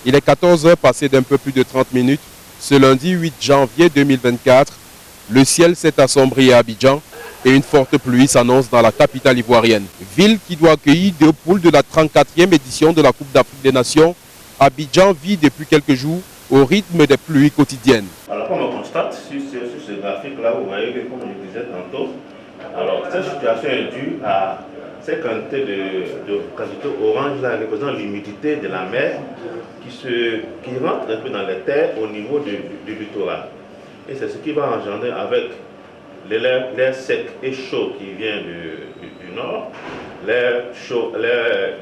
Il est 14 h passé d'un peu plus de 30 minutes. Ce lundi 8 janvier 2024, le ciel s'est assombri à Abidjan et une forte pluie s'annonce dans la capitale ivoirienne. Ville qui doit accueillir deux poules de la 34e édition de la Coupe d'Afrique des Nations, Abidjan vit depuis quelques jours au rythme des pluies quotidiennes. Alors comme on constate sur ce graphique-là, vous voyez que comme je disais tantôt, alors cette situation est due à ces quantités de quantité orange là représentant l'humidité de la mer qui rentre un peu dans les terres au niveau du littoral. Et c'est ce qui va engendrer avec l'air sec et chaud qui vient du nord,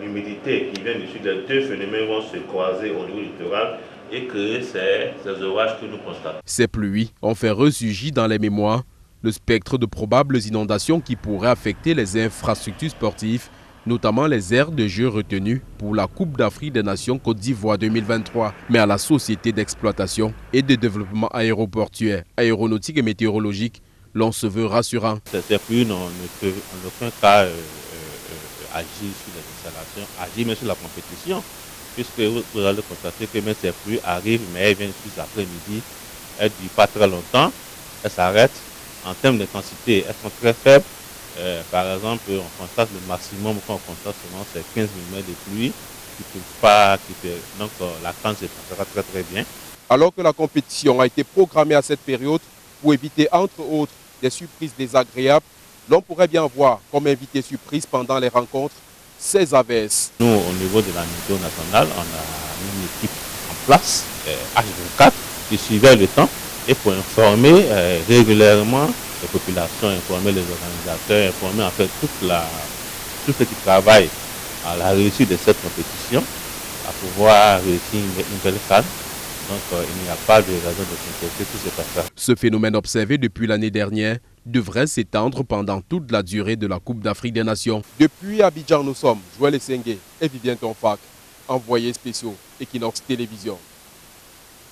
l'humidité qui vient du sud. Les deux phénomènes vont se croiser au niveau littoral et créer ces orages que nous constatons. Ces pluies ont fait ressurgir dans les mémoires le spectre de probables inondations qui pourraient affecter les infrastructures sportives, notamment les aires de jeu retenues pour la Coupe d'Afrique des Nations Côte d'Ivoire 2023, mais à la Société d'exploitation et de développement aéroportuaire, aéronautique et météorologique, l'on se veut rassurant. Ces pluies ne peuvent en aucun cas agir sur les installations, agir même sur la compétition, puisque vous allez constater que même ces pluies arrivent, mais elles viennent juste l'après-midi, elles ne durent pas très longtemps, elles s'arrêtent. En termes d'intensité, elles sont très faibles. Par exemple, on constate le maximum qu'on constate seulement c'est 15 mm de pluie donc la France se passera très très bien. Alors que la compétition a été programmée à cette période pour éviter entre autres des surprises désagréables, l'on pourrait bien voir comme invité surprise pendant les rencontres ces AVS. Nous, au niveau de la météo nationale, on a une équipe en place, H24, qui suivait le temps et pour informer régulièrement les populations, informer les organisateurs, informer en fait tous ceux qui travaillent à la réussite de cette compétition, à pouvoir réussir une belle canne. Donc il n'y a pas de raison de s'inquiéter, tout se passera. Ce phénomène observé depuis l'année dernière devrait s'étendre pendant toute la durée de la Coupe d'Afrique des Nations. Depuis Abidjan, nous sommes Joël Essengue et Vivien Tonfac, envoyés spéciaux Equinox Télévision.